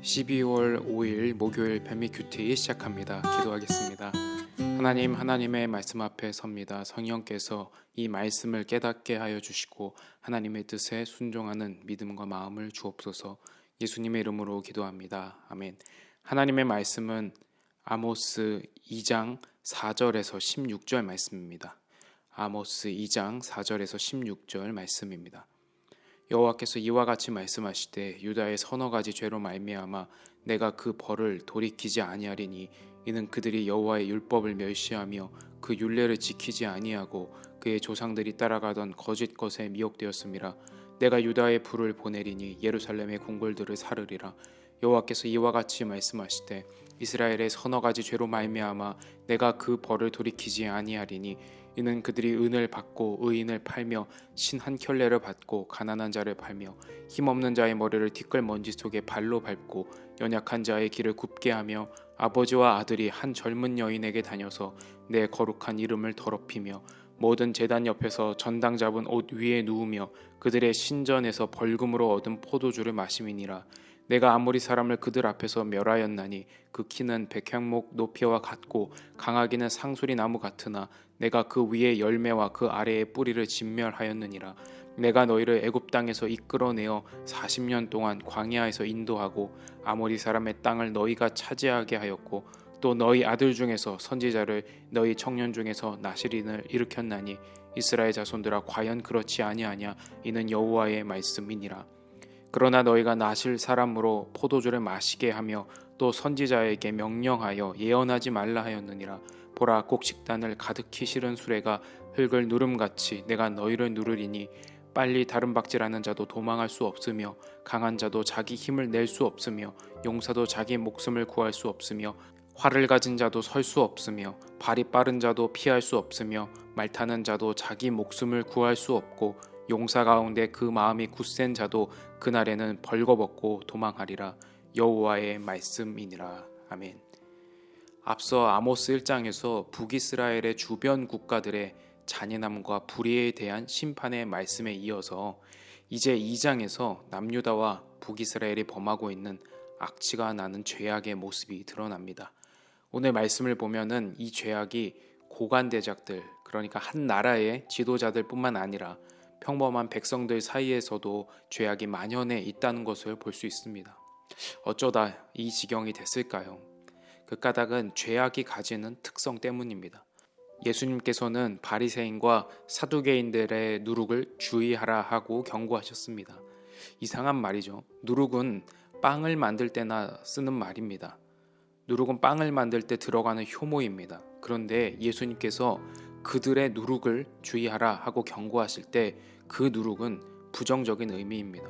12월 5일 목요일 뱀미 큐티 시작합니다. 기도하겠습니다. 하나님, 하나님의 말씀 앞에 섭니다. 성령께서 이 말씀을 깨닫게 하여 주시고 하나님의 뜻에 순종하는 믿음과 마음을 주옵소서. 예수님의 이름으로 기도합니다. 아멘. 하나님의 말씀은 아모스 2장 4절에서 16절 말씀입니다. 아모스 2장 4절에서 16절 말씀입니다. 여호와께서 이와 같이 말씀하시되 유다의 서너 가지 죄로 말미암아 내가 그 벌을 돌이키지 아니하리니 이는 그들이 여호와의 율법을 멸시하며 그 율례를 지키지 아니하고 그의 조상들이 따라가던 거짓 것에 미혹되었음이라. 내가 유다의 불을 보내리니 예루살렘의 궁궐들을 사르리라. 여호와께서 이와 같이 말씀하시되 이스라엘의 서너 가지 죄로 말미암아 내가 그 벌을 돌이키지 아니하리니 이는 그들이 은을 받고 의인을 팔며 신 한 켤레를 받고 가난한 자를 팔며 힘없는 자의 머리를 티끌먼지 속에 발로 밟고 연약한 자의 길을 굽게 하며 아버지와 아들이 한 젊은 여인에게 다녀서 내 거룩한 이름을 더럽히며 모든 제단 옆에서 전당 잡은 옷 위에 누우며 그들의 신전에서 벌금으로 얻은 포도주를 마심이니라. 내가 아모리 사람을 그들 앞에서 멸하였나니 그 키는 백향목 높이와 같고 강하기는 상수리 나무 같으나 내가 그 위에 열매와 그 아래의 뿌리를 진멸하였느니라. 내가 너희를 애굽 땅에서 이끌어내어 40년 동안 광야에서 인도하고 아모리 사람의 땅을 너희가 차지하게 하였고 또 너희 아들 중에서 선지자를 너희 청년 중에서 나실인을 일으켰나니 이스라엘 자손들아 과연 그렇지 아니하냐. 이는 여호와의 말씀이니라. 그러나 너희가 나실 사람으로 포도주를 마시게 하며 또 선지자에게 명령하여 예언하지 말라 하였느니라. 보라, 곡식단을 가득히 실은 수레가 흙을 누름같이 내가 너희를 누르리니 빨리 다른 박질하는 자도 도망할 수 없으며 강한 자도 자기 힘을 낼 수 없으며 용사도 자기 목숨을 구할 수 없으며 활을 가진 자도 설 수 없으며 발이 빠른 자도 피할 수 없으며 말 타는 자도 자기 목숨을 구할 수 없고 용사 가운데 그 마음이 굳센 자도 그날에는 벌거벗고 도망하리라. 여호와의 말씀이니라. 아멘. 앞서 아모스 1장에서 북이스라엘의 주변 국가들의 잔인함과 불의에 대한 심판의 말씀에 이어서 이제 2장에서 남유다와 북이스라엘이 범하고 있는 악취가 나는 죄악의 모습이 드러납니다. 오늘 말씀을 보면은 이 죄악이 고관대작들, 그러니까 한 나라의 지도자들 뿐만 아니라 평범한 백성들 사이에서도 죄악이 만연해 있다는 것을 볼 수 있습니다. 어쩌다 이 지경이 됐을까요? 그 까닭은 죄악이 가지는 특성 때문입니다. 예수님께서는 바리새인과 사두개인들의 누룩을 주의하라 하고 경고하셨습니다. 이상한 말이죠. 누룩은 빵을 만들 때나 쓰는 말입니다. 누룩은 빵을 만들 때 들어가는 효모입니다. 그런데 예수님께서 그들의 누룩을 주의하라 하고 경고하실 때 그 누룩은 부정적인 의미입니다.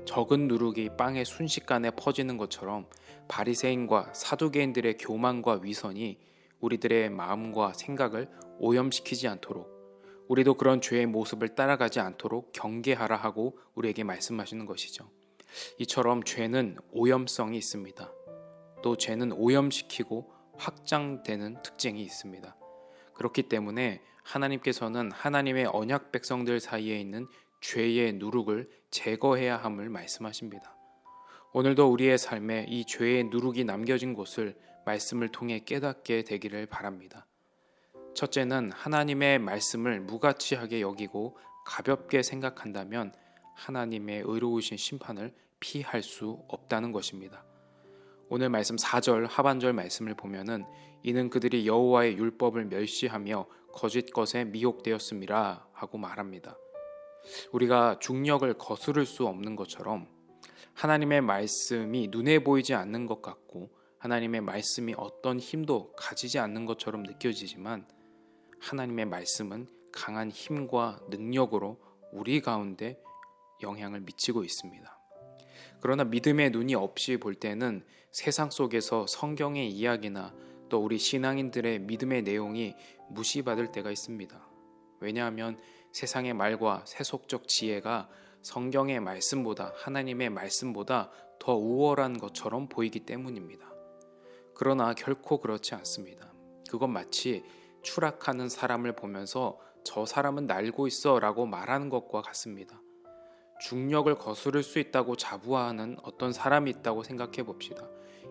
적은 누룩이 빵에 순식간에 퍼지는 것처럼 바리새인과 사두개인들의 교만과 위선이 우리들의 마음과 생각을 오염시키지 않도록, 우리도 그런 죄의 모습을 따라가지 않도록 경계하라 하고 우리에게 말씀하시는 것이죠. 이처럼 죄는 오염성이 있습니다. 또 죄는 오염시키고 확장되는 특징이 있습니다. 그렇기 때문에 하나님께서는 하나님의 언약 백성들 사이에 있는 죄의 누룩을 제거해야 함을 말씀하십니다. 오늘도 우리의 삶에 이 죄의 누룩이 남겨진 곳을 말씀을 통해 깨닫게 되기를 바랍니다. 첫째는 하나님의 말씀을 무가치하게 여기고 가볍게 생각한다면 하나님의 의로우신 심판을 피할 수 없다는 것입니다. 오늘 말씀 4절 하반절 말씀을 보면은 이는 그들이 여호와의 율법을 멸시하며 거짓 것에 미혹되었음이라 하고 말합니다. 우리가 중력을 거스를 수 없는 것처럼 하나님의 말씀이 눈에 보이지 않는 것 같고 하나님의 말씀이 어떤 힘도 가지지 않는 것처럼 느껴지지만 하나님의 말씀은 강한 힘과 능력으로 우리 가운데 영향을 미치고 있습니다. 그러나 믿음의 눈이 없이 볼 때는 세상 속에서 성경의 이야기나 또 우리 신앙인들의 믿음의 내용이 무시받을 때가 있습니다. 왜냐하면 세상의 말과 세속적 지혜가 성경의 말씀보다, 하나님의 말씀보다 더 우월한 것처럼 보이기 때문입니다. 그러나 결코 그렇지 않습니다. 그건 마치 추락하는 사람을 보면서 저 사람은 날고 있어 라고 말하는 것과 같습니다. 중력을 거스를 수 있다고 자부하는 어떤 사람이 있다고 생각해 봅시다.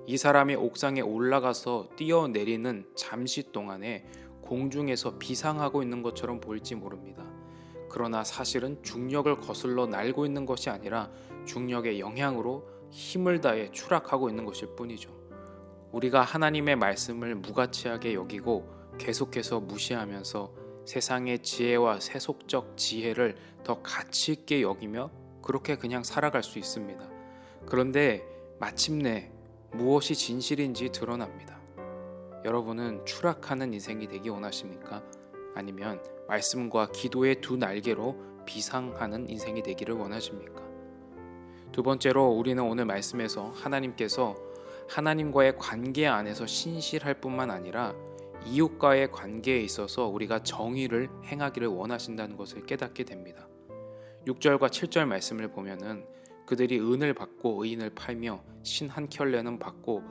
이 사람이 옥상에 올라가서 뛰어내리는 잠시 동안에 공중에서 비상하고 있는 것처럼 보일지 모릅니다. 그러나 사실은 중력을 거슬러 날고 있는 것이 아니라 중력의 영향으로 힘을 다해 추락하고 있는 것일 뿐이죠. 우리가 하나님의 말씀을 무가치하게 여기고 계속해서 무시하면서 세상의 지혜와 세속적 지혜를 더 가치 있게 여기며 그렇게 그냥 살아갈 수 있습니다. 그런데 마침내 무엇이 진실인지 드러납니다. 여러분은 추락하는 인생이 되기 원하십니까? 아니면 말씀과 기도의 두 날개로 비상하는 인생이 되기를 원하십니까? 두 번째로 우리는 오늘 말씀에서 하나님께서 하나님과의 관계 안에서 신실할 뿐만 아니라 이웃과의 관계에 있어서 우리가 정의를 행하기를 원하신다는 것을 깨닫게 됩니다. 6절과 7절 말씀을 보면은 그들이 은을 받고 의인을 팔며 신 한 켤레는 받고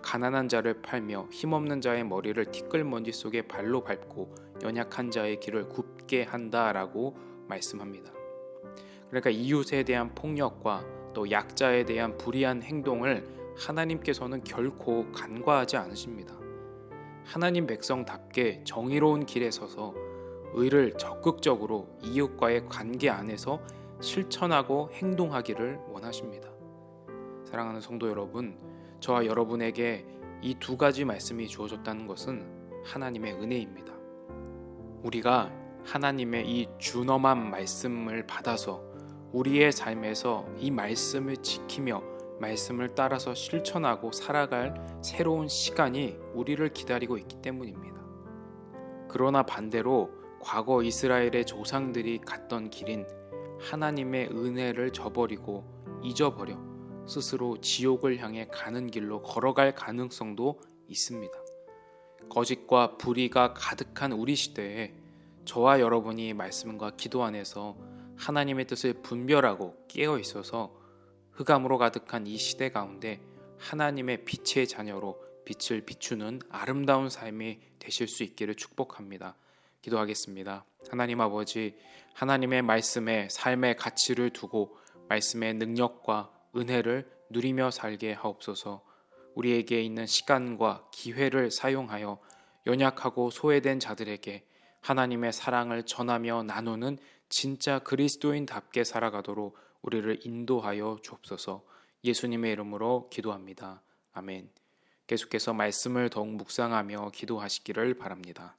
가난한 자를 팔며 힘없는 자의 머리를 티끌먼지 속에 발로 밟고 연약한 자의 길을 굽게 한다라고 말씀합니다. 그러니까 이웃에 대한 폭력과 또 약자에 대한 불의한 행동을 하나님께서는 결코 간과하지 않으십니다. 하나님 백성답게 정의로운 길에 서서 의를 적극적으로 이웃과의 관계 안에서 실천하고 행동하기를 원하십니다. 사랑하는 성도 여러분, 저와 여러분에게 이 두 가지 말씀이 주어졌다는 것은 하나님의 은혜입니다. 우리가 하나님의 이 준엄한 말씀을 받아서 우리의 삶에서 이 말씀을 지키며 말씀을 따라서 실천하고 살아갈 새로운 시간이 우리를 기다리고 있기 때문입니다. 그러나 반대로 과거 이스라엘의 조상들이 갔던 길인 하나님의 은혜를 저버리고 잊어버려 스스로 지옥을 향해 가는 길로 걸어갈 가능성도 있습니다. 거짓과 불의가 가득한 우리 시대에 저와 여러분이 말씀과 기도 안에서 하나님의 뜻을 분별하고 깨어 있어서 흑암으로 가득한 이 시대 가운데 하나님의 빛의 자녀로 빛을 비추는 아름다운 삶이 되실 수 있기를 축복합니다. 기도하겠습니다. 하나님 아버지, 하나님의 말씀에 삶의 가치를 두고 말씀의 능력과 은혜를 누리며 살게 하옵소서. 우리에게 있는 시간과 기회를 사용하여 연약하고 소외된 자들에게 하나님의 사랑을 전하며 나누는 진짜 그리스도인답게 살아가도록 우리를 인도하여 주옵소서. 예수님의 이름으로 기도합니다. 아멘. 계속해서 말씀을 더욱 묵상하며 기도하시기를 바랍니다.